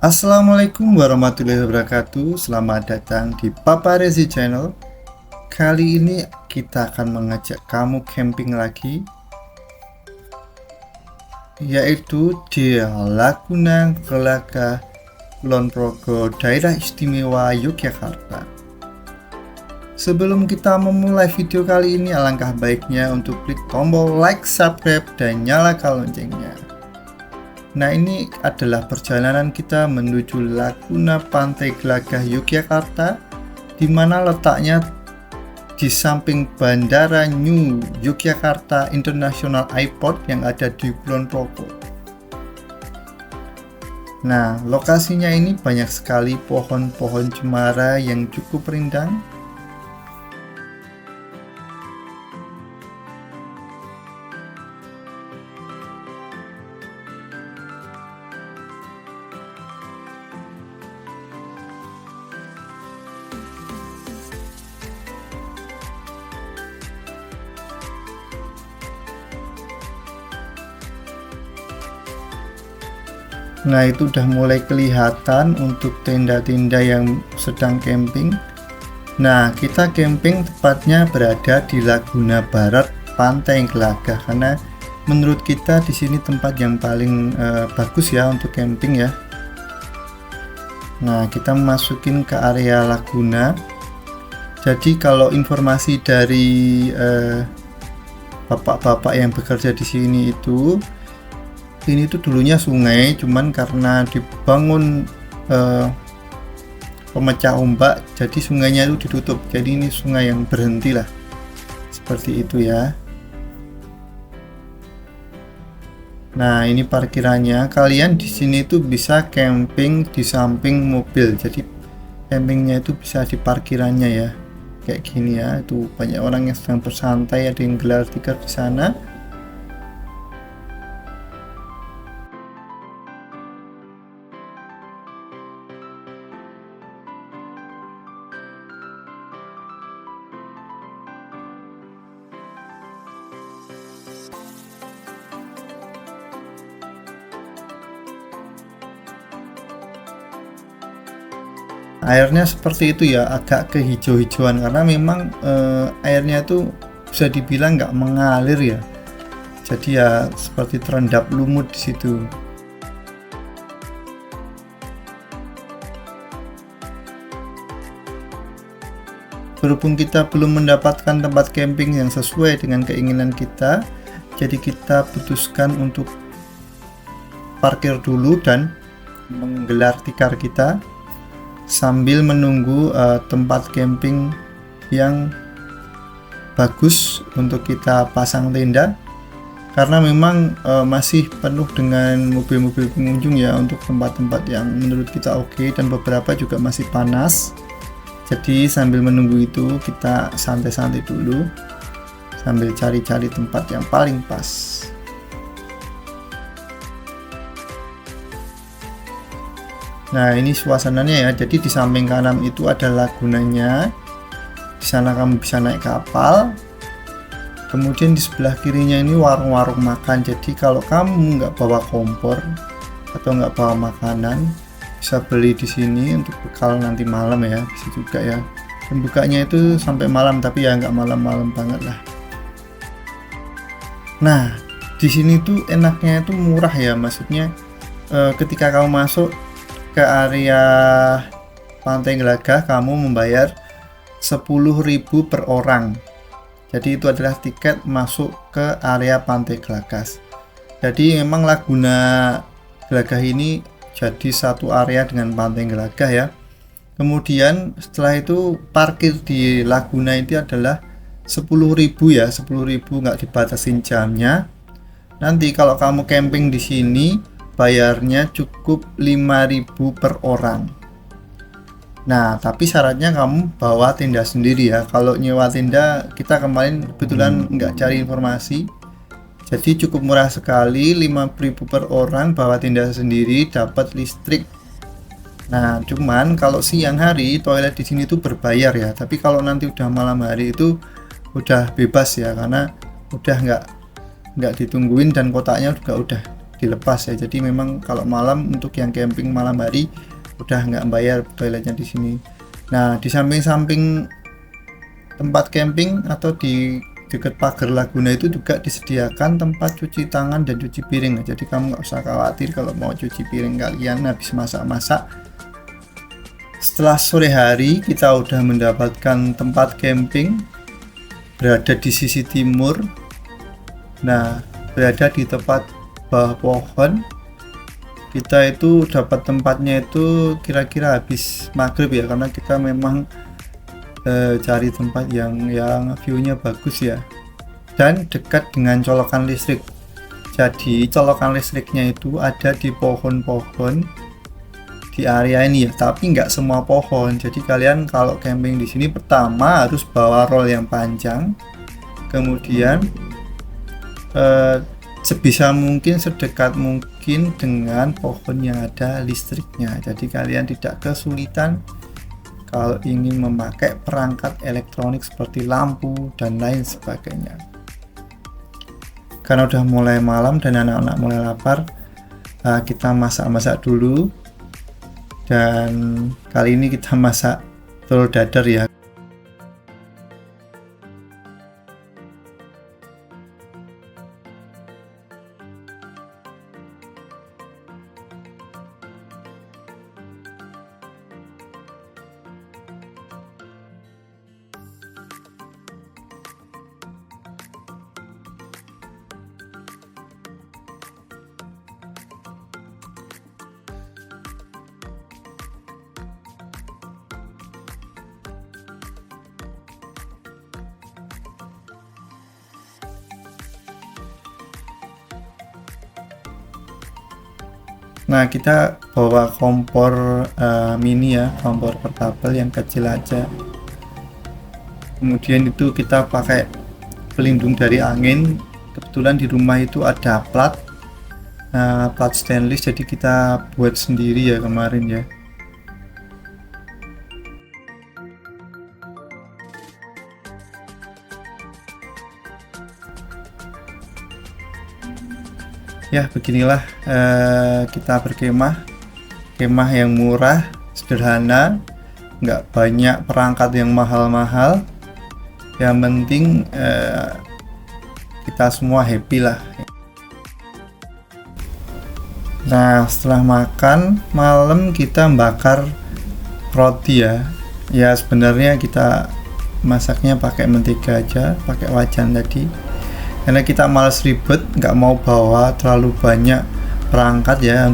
Assalamualaikum warahmatullahi wabarakatuh. Selamat datang di Papa Rezi Channel. Kali ini kita akan mengajak kamu camping lagi, yaitu di Laguna Gelaga Kulon Progo, Daerah Istimewa Yogyakarta. Sebelum kita memulai video kali ini, alangkah baiknya untuk klik tombol like, subscribe, dan nyalakan loncengnya. Nah, ini adalah perjalanan kita menuju Laguna Pantai Gelagah Yogyakarta, di mana letaknya di samping Bandara New Yogyakarta International Airport yang ada di Kulon Progo. Nah, lokasinya ini banyak sekali pohon-pohon cemara yang cukup rindang. Nah, itu udah mulai kelihatan untuk tenda-tenda yang sedang camping. Nah, kita camping tepatnya berada di Laguna Barat Pantai Gelagah, karena menurut kita di sini tempat yang paling bagus ya untuk camping ya. Nah, kita masukin ke area Laguna. Jadi kalau informasi dari bapak-bapak yang bekerja di sini itu, ini tuh dulunya sungai, cuman karena dibangun pemecah ombak, jadi sungainya itu ditutup. Jadi ini sungai yang berhenti lah, seperti itu ya. Nah, ini parkirannya. Kalian di sini tuh bisa camping di samping mobil. Jadi campingnya itu bisa di parkirannya ya, kayak gini ya. Itu banyak orang yang sedang bersantai, ada yang gelar tikar di sana. Airnya seperti itu ya, agak kehijau-hijauan karena memang airnya itu bisa dibilang nggak mengalir ya, jadi ya seperti terendap lumut di situ. Berhubung kita belum mendapatkan tempat camping yang sesuai dengan keinginan kita, jadi kita putuskan untuk parkir dulu dan menggelar tikar kita sambil menunggu tempat camping yang bagus untuk kita pasang tenda, karena memang masih penuh dengan mobil-mobil pengunjung ya untuk tempat-tempat yang menurut kita oke, dan beberapa juga masih panas. Jadi sambil menunggu itu kita santai-santai dulu sambil cari-cari tempat yang paling pas. Nah, ini suasananya ya. Jadi di samping kanan itu ada lagunanya. Di sana kamu bisa naik kapal. Kemudian di sebelah kirinya ini warung-warung makan. Jadi kalau kamu nggak bawa kompor atau nggak bawa makanan, bisa beli di sini untuk bekal nanti malam ya. Bisa juga ya. Dan bukanya itu sampai malam, tapi ya nggak malam-malam banget lah. Nah, di sini tuh enaknya itu murah ya. Maksudnya ketika kamu masuk ke area Pantai Gelagah, kamu membayar 10.000 per orang. Jadi itu adalah tiket masuk ke area Pantai Gelagah. Jadi memang Laguna Gelagah ini jadi satu area dengan Pantai Gelagah ya. Kemudian setelah itu parkir di Laguna itu adalah 10.000 ya, 10.000, nggak dibatasin jamnya. Nanti kalau kamu camping di sini bayarnya cukup 5.000 per orang. Nah, tapi syaratnya kamu bawa tenda sendiri ya. Kalau nyewa tenda, kita kemarin kebetulan nggak cari informasi, jadi cukup murah sekali, 5.000 per orang, bawa tenda sendiri, dapat listrik. Nah, cuman kalau siang hari toilet di sini tuh berbayar ya. Tapi kalau nanti udah malam hari itu udah bebas ya, karena udah nggak ditungguin dan kotaknya juga udah dilepas ya. Jadi memang kalau malam, untuk yang camping malam hari udah nggak bayar toiletnya di sini. Nah, di samping-samping tempat camping atau di dekat pagar Laguna itu juga disediakan tempat cuci tangan dan cuci piring. Jadi kamu nggak usah khawatir kalau mau cuci piring kalian habis masak-masak. Setelah sore hari kita udah mendapatkan tempat camping berada di sisi timur. Nah, berada di tepat bawah pohon. Kita itu dapat tempatnya itu kira-kira habis maghrib ya, karena kita memang cari tempat yang view-nya bagus ya, dan dekat dengan colokan listrik. Jadi colokan listriknya itu ada di pohon-pohon di area ini ya, tapi nggak semua pohon. Jadi kalian kalau camping di sini pertama harus bawa roll yang panjang, kemudian sebisa mungkin sedekat mungkin dengan pohon yang ada listriknya. Jadi kalian tidak kesulitan kalau ingin memakai perangkat elektronik seperti lampu dan lain sebagainya. Karena udah mulai malam dan anak-anak mulai lapar, kita masak-masak dulu. Dan kali ini kita masak telur dadar ya. Nah, kita bawa kompor mini ya, kompor portable yang kecil aja. Kemudian itu kita pakai pelindung dari angin. Kebetulan di rumah itu ada plat stainless, jadi kita buat sendiri ya kemarin ya. Ya, beginilah kita berkemah. Kemah yang murah, sederhana, nggak banyak perangkat yang mahal-mahal. Yang penting kita semua happy lah. Nah, setelah makan malam kita bakar roti ya. Ya sebenarnya kita masaknya pakai mentega aja, pakai wajan tadi. Karena kita males ribet, nggak mau bawa terlalu banyak perangkat ya.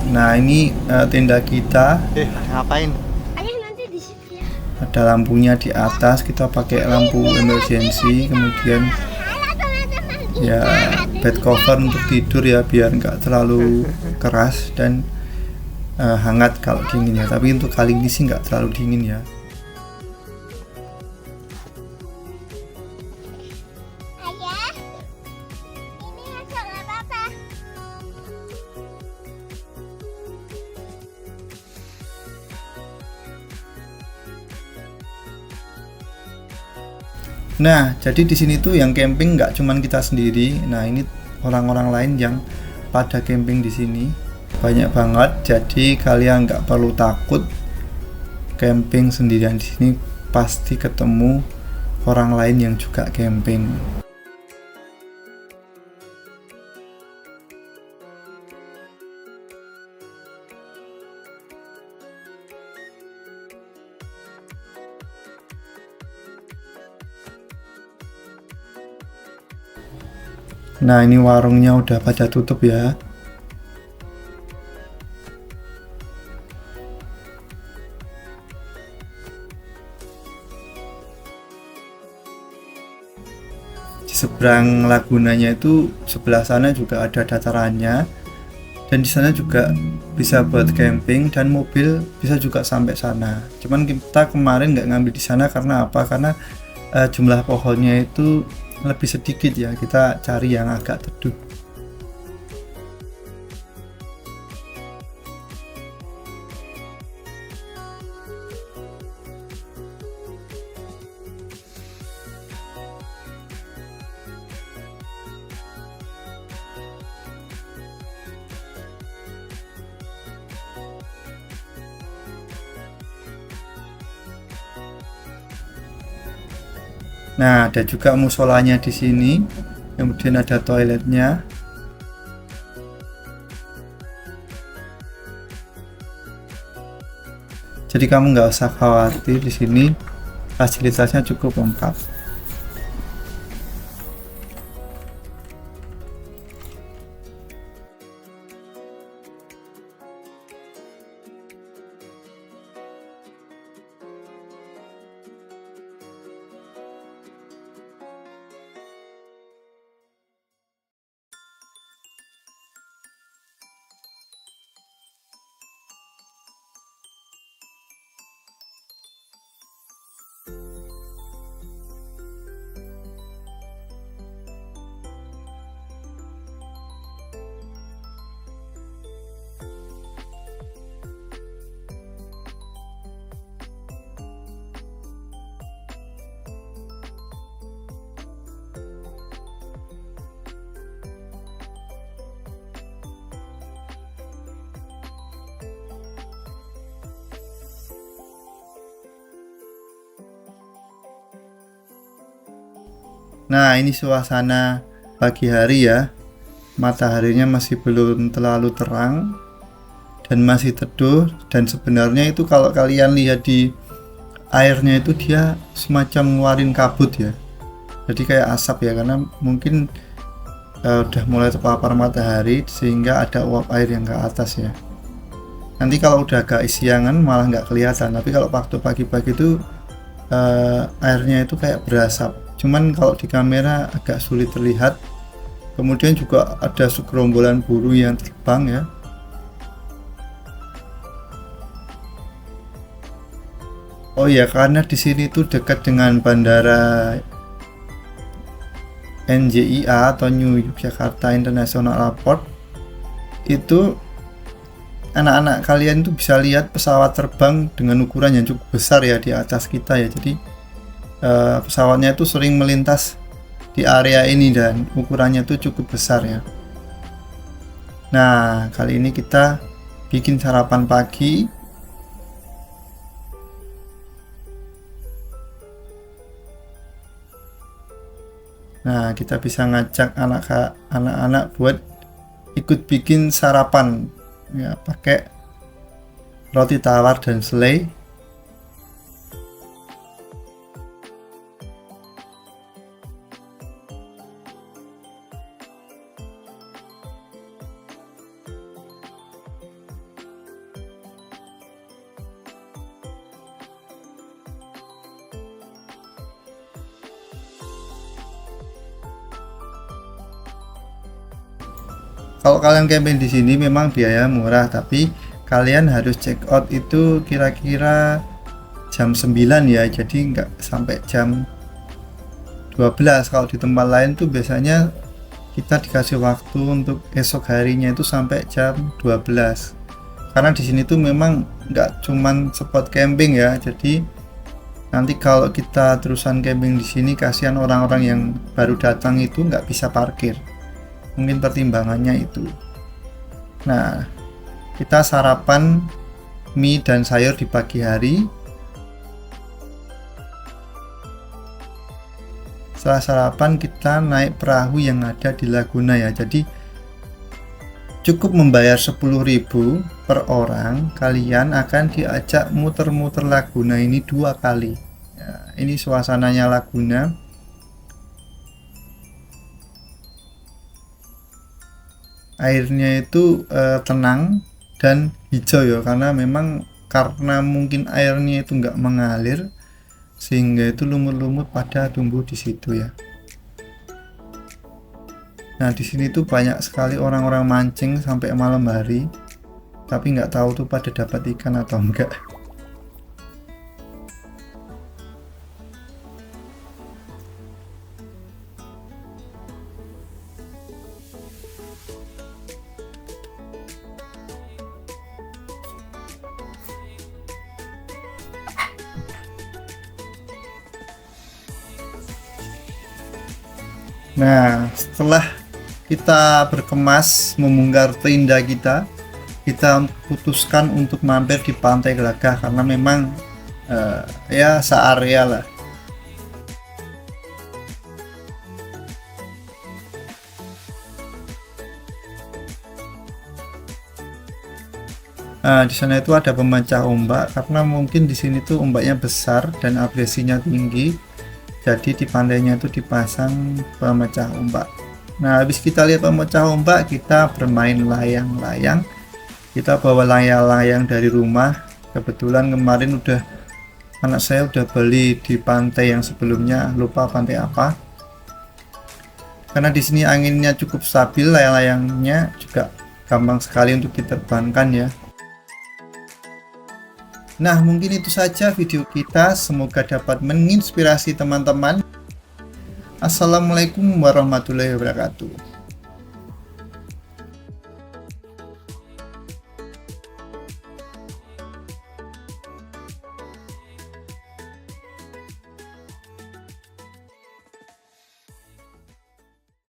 Nah, ini tenda kita. Ngapain? Ayah nanti di situ ya. Ada lampunya di atas, kita pakai lampu emergency. Kemudian ya bed cover untuk tidur ya, biar nggak terlalu keras dan hangat kalau dingin ya. Tapi untuk kali ini sih nggak terlalu dingin ya. Ayah, ini masuk nggak apa-apa. Nah, jadi di sini tuh yang camping nggak cuman kita sendiri. Nah, ini orang-orang lain yang pada camping di sini. Banyak banget, jadi kalian nggak perlu takut camping sendirian di sini, pasti ketemu orang lain yang juga camping. Nah, ini warungnya udah pada tutup ya. Di seberang lagunanya itu sebelah sana juga ada datarannya, dan di sana juga bisa buat camping dan mobil bisa juga sampai sana. Cuman kita kemarin nggak ngambil di sana karena apa? Karena jumlah pohonnya itu lebih sedikit ya, kita cari yang agak teduh. Nah, ada juga musolanya di sini, kemudian ada toiletnya. Jadi kamu nggak usah khawatir, di sini fasilitasnya cukup lengkap. Nah, ini suasana pagi hari ya. Mataharinya masih belum terlalu terang dan masih teduh, dan sebenarnya itu kalau kalian lihat di airnya itu dia semacam ngeluarin kabut ya. Jadi kayak asap ya, karena mungkin udah mulai terpapar matahari sehingga ada uap air yang ke atas ya. Nanti kalau udah agak siangan malah nggak kelihatan, tapi kalau waktu pagi-pagi itu airnya itu kayak berasap. Cuman kalau di kamera agak sulit terlihat. Kemudian juga ada segerombolan burung yang terbang ya. Oh iya, karena di sini tuh dekat dengan bandara NJIA atau New Yogyakarta International Airport, itu anak-anak kalian tuh bisa lihat pesawat terbang dengan ukuran yang cukup besar ya di atas kita ya. Jadi pesawatnya itu sering melintas di area ini dan ukurannya itu cukup besar ya. Nah, kali ini kita bikin sarapan pagi. Nah, kita bisa ngajak anak-anak buat ikut bikin sarapan ya, pakai roti tawar dan selai. Kalau kalian camping di sini memang biaya murah, tapi kalian harus check out itu kira-kira jam 9 ya, jadi nggak sampai jam 12. Kalau di tempat lain tuh biasanya kita dikasih waktu untuk esok harinya itu sampai jam 12. Karena di sini tuh memang nggak cuman spot camping ya, jadi nanti kalau kita terusan camping di sini kasihan orang-orang yang baru datang itu nggak bisa parkir. Mungkin pertimbangannya itu. Nah, kita sarapan mie dan sayur di pagi hari. Setelah sarapan kita naik perahu yang ada di Laguna ya. Jadi cukup membayar 10.000 per orang, kalian akan diajak muter-muter Laguna ini 2 kali ya. Ini suasananya Laguna. Airnya itu tenang dan hijau ya, karena mungkin airnya itu nggak mengalir, sehingga itu lumut-lumut pada tumbuh di situ ya. Nah, di sini tuh banyak sekali orang-orang mancing sampai malam hari, tapi nggak tahu tuh pada dapat ikan atau enggak. Nah, setelah kita berkemas membongkar tenda kita putuskan untuk mampir di Pantai Glagah karena memang ya searea lah. Nah, di sana itu ada pemecah ombak karena mungkin di sini tuh ombaknya besar dan agresinya tinggi. Jadi di pantainya itu dipasang pemecah ombak. Nah, habis kita lihat pemecah ombak, kita bermain layang-layang. Kita bawa layang-layang dari rumah. Kebetulan kemarin anak saya udah beli di pantai yang sebelumnya, lupa pantai apa. Karena di sini anginnya cukup stabil, layang-layangnya juga gampang sekali untuk diterbangkan ya. Nah, mungkin itu saja video kita. Semoga dapat menginspirasi teman-teman. Assalamualaikum warahmatullahi wabarakatuh.